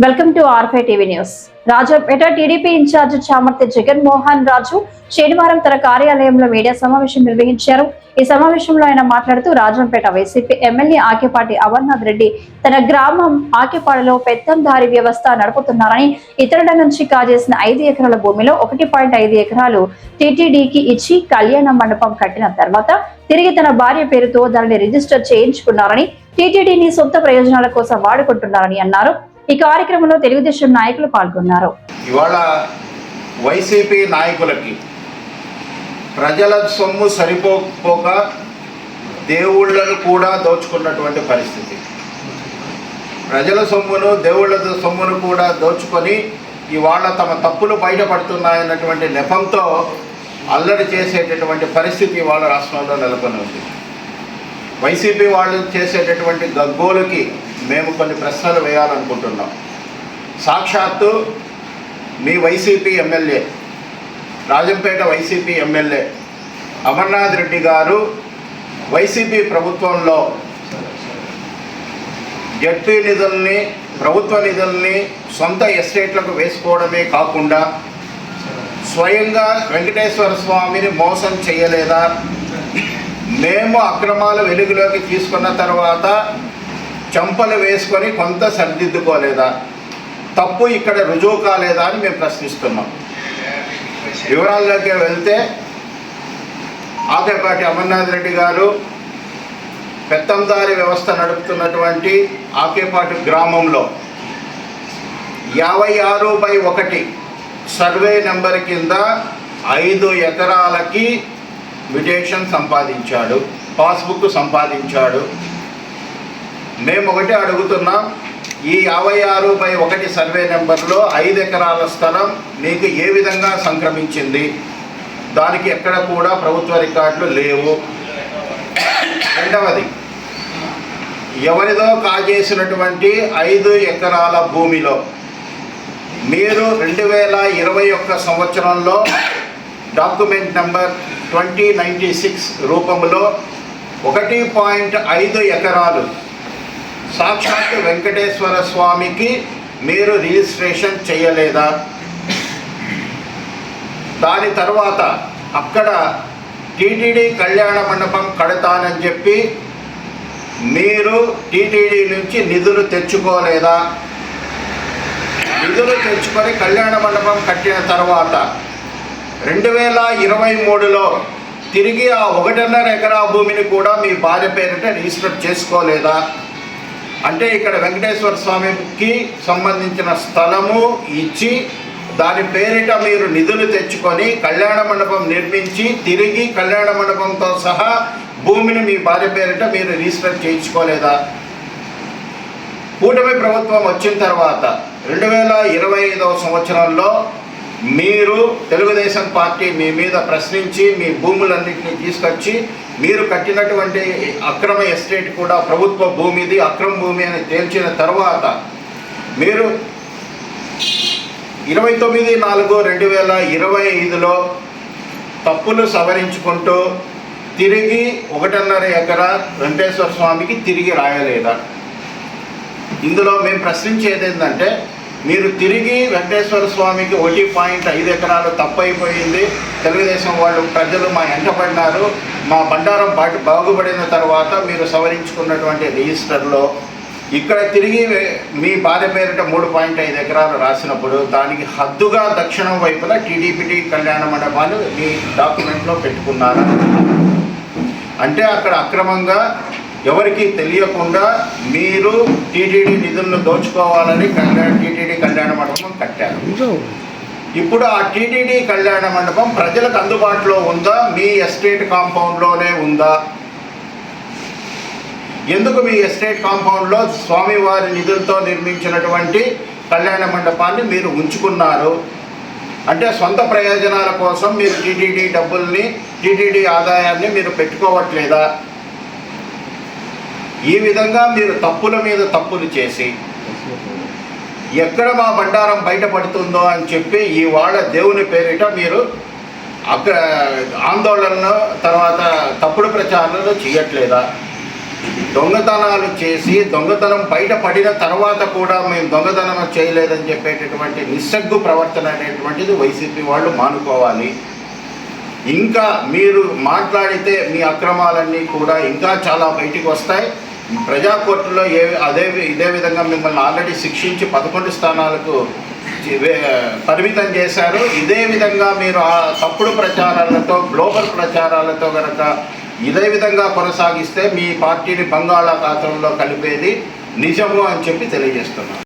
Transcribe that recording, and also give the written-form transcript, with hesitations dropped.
Welcome to RFI TV news. Rajampet TDP incharge Chamarthi Jaganmohan Raju శనివారం తన కార్యాలయంలో మీడియా సమావేశం నిర్వహించారు. ఈ సమావేశంలో ఆయన మాట్లాడుతూ రాజంపేట వైసీపీ ఎమ్మెల్యే ఆకేపాటి అమర్నాథ్ రెడ్డి తన గ్రామం ఆకేపాడులో పెత్తందారీ వ్యవస్థ నడుపుతున్నారని, ఇతరుల నుంచి కాజేసిన 5 ఎకరాల భూమిలో 1.5 ఎకరాలు టీటీడీకి ఇచ్చి కళ్యాణ మండపం కట్టిన తర్వాత తిరిగి తన భార్య పేరుతో దానిని రిజిస్టర్ చేయించుకున్నారని, టీటీడీని సొంత ప్రయోజనాల కోసం వాడుకుంటున్నారని అన్నారు. ఈ కార్యక్రమంలో తెలుగుదేశం నాయకులు పాల్గొన్నారు. ఇవాళ వైసీపీ నాయకులకి ప్రజల సొమ్ము సరిపోక దేవుళ్లను కూడా దోచుకున్నటువంటి పరిస్థితి. ప్రజల సొమ్మును దేవుళ్ల సొమ్మును కూడా దోచుకొని ఇవాళ తమ తప్పులు బయటపడుతున్నాయన్నటువంటి నెపంతో అల్లరి చేసేటటువంటి పరిస్థితి ఇవాళ రాష్ట్రంలో నెలకొని ఉంది. వైసీపీ వాళ్ళు చేసేటటువంటి గగ్గోలుకి మేము కొన్ని ప్రశ్నలు వేయాలనుకుంటున్నాం. సాక్షాత్తు మీ YCP MLA, Rajampet YCP MLA Amarnath Reddy గారు వైసీపీ ప్రభుత్వంలో జడ్పీ నిధుల్ని, ప్రభుత్వ నిధుల్ని సొంత ఎస్టేట్లకు వేసుకోవడమే కాకుండా స్వయంగా వెంకటేశ్వర స్వామిని మోసం చేయలేదా? మేము అక్రమాలు వెలుగులోకి తీసుకున్న తర్వాత చంపలు వేసుకొని కొంత సరిదిద్దుకోలేదా? తప్పు ఇక్కడ రుజువు కాలేదా అని మేము ప్రశ్నిస్తున్నాం. వివరాల్లోకి వెళ్తే ఆకేపాటి అమర్నాథ్ రెడ్డి గారు పెత్తందారి వ్యవస్థ నడుపుతున్నటువంటి ఆకేపాటి గ్రామంలో 56/1 సర్వే నెంబర్ కింద 5 ఎకరాలకి మ్యుటేషన్ సంపాదించాడు, పాస్బుక్ సంపాదించాడు. మేము ఒకటి అడుగుతున్నాం, ఈ 56/1 సర్వే నెంబర్లో 5 ఎకరాల స్థలం మీకు ఏ విధంగా సంక్రమించింది? దానికి ఎక్కడ కూడా ప్రభుత్వ రికార్డులు లేవు. రెండవది, ఎవరిదో కాజేసినటువంటి 5 ఎకరాల భూమిలో మీరు 2021 సంవత్సరంలో డాక్యుమెంట్ నెంబర్ 2096 రూపంలో 1.5 ఎకరాలు సాక్షాత్ వెంకటేశ్వర స్వామికి మీరు రిజిస్ట్రేషన్ చేయలేదా? దాని తర్వాత అక్కడ టీటీడీ కళ్యాణ మండపం కడతానని చెప్పి మీరు టీటీడీ నుంచి నిధులు తెచ్చుకోలేదా? నిధులు తెచ్చుకొని కళ్యాణ మండపం కట్టిన తర్వాత 2023లో తిరిగి ఆ 1.5 ఎకరా భూమిని కూడా మీ భార్య పేరిట రిజిస్టర్ చేసుకోలేదా? అంటే ఇక్కడ వెంకటేశ్వర స్వామికి సంబంధించిన స్థలము ఇచ్చి దాని పేరిట మీరు నిధులు తెచ్చుకొని కళ్యాణ మండపం నిర్మించి తిరిగి కళ్యాణ మండపంతో సహా భూమిని మీ భార్య పేరిట మీరు రిజిస్టర్ చేయించుకోలేదా? కూటమి ప్రభుత్వం వచ్చిన తర్వాత 2025వ సంవత్సరంలో మీరు తెలుగుదేశం పార్టీ మీ మీద ప్రశ్నించి మీ భూములన్నింటినీ తీసుకొచ్చి మీరు కట్టినటువంటి అక్రమ ఎస్టేట్ కూడా ప్రభుత్వ భూమిది, అక్రమ భూమి అని తేల్చిన తర్వాత మీరు 29/4/2025లో తప్పులు సవరించుకుంటూ తిరిగి 1.5 ఎకరా వెంకటేశ్వర స్వామికి తిరిగి రాయలేదా? ఇందులో మేము ప్రశ్నించేది ఏంటంటే, మీరు తిరిగి వెంకటేశ్వర స్వామికి 1.5 ఎకరాలు తప్పైపోయింది, తెలుగుదేశం వాళ్ళు ప్రజలు మా ఎంటపడినారు, మా బండారం బాగుపడిన తర్వాత మీరు సవరించుకున్నటువంటి రిజిస్టర్లో ఇక్కడ తిరిగి మీ భార్య పేరిట 3.5 ఎకరాలు రాసినప్పుడు దానికి హద్దుగా దక్షిణం వైపున టీడీపీ కళ్యాణ మండపాలు మీ డాక్యుమెంట్లో పెట్టుకున్నారా? అంటే అక్కడ అక్రమంగా ఎవరికి తెలియకుండా మీరు టీటీడీ నిధులను దోచుకోవాలని టీటీడీ కళ్యాణ మండపం కట్టారు. ఇప్పుడు ఆ టీటీడీ కళ్యాణ మండపం ప్రజలకు అందుబాటులో ఉందా? మీ ఎస్టేట్ కాంపౌండ్లోనే ఉందా? ఎందుకు మీ ఎస్టేట్ కాంపౌండ్లో స్వామివారి నిధులతో నిర్మించినటువంటి కళ్యాణ మండపాన్ని మీరు ఉంచుకున్నారు? అంటే సొంత ప్రయోజనాల కోసం మీరు టీటీడీ డబ్బుల్ని, టీటీడీ ఆదాయాన్ని మీరు పెట్టుకోవట్లేదా? ఈ విధంగా మీరు తప్పుల మీద తప్పులు చేసి ఎక్కడ మా బండారం బయటపడుతుందో అని చెప్పి ఇవాళ దేవుని పేరిట మీరు ఆందోళనలు తర్వాత తప్పుడు ప్రచారాలు చేయట్లేదా? దొంగతనాలు చేసి దొంగతనం బయటపడిన తర్వాత కూడా మేము దొంగతనం చేయలేదని చెప్పేటటువంటి నిస్సగ్గు ప్రవర్తన అనేటువంటిది వైసీపీ వాళ్ళు మానుకోవాలి. ఇంకా మీరు మాట్లాడితే మీ అక్రమాలన్నీ కూడా ఇంకా చాలా బయటికి వస్తాయి. ప్రజా కోర్టులో ఇదే విధంగా మిమ్మల్ని ఆల్రెడీ శిక్షించి 11 స్థానాలకు పరిమితం చేశారు. ఇదే విధంగా మీరు ఆ తప్పుడు ప్రచారాలతో గ్లోబల్ ప్రచారాలతో కనుక ఇదే విధంగా కొనసాగిస్తే మీ పార్టీని బంగాళాఖాతంలో కలిపేది నిజము అని చెప్పి తెలియజేస్తున్నాను.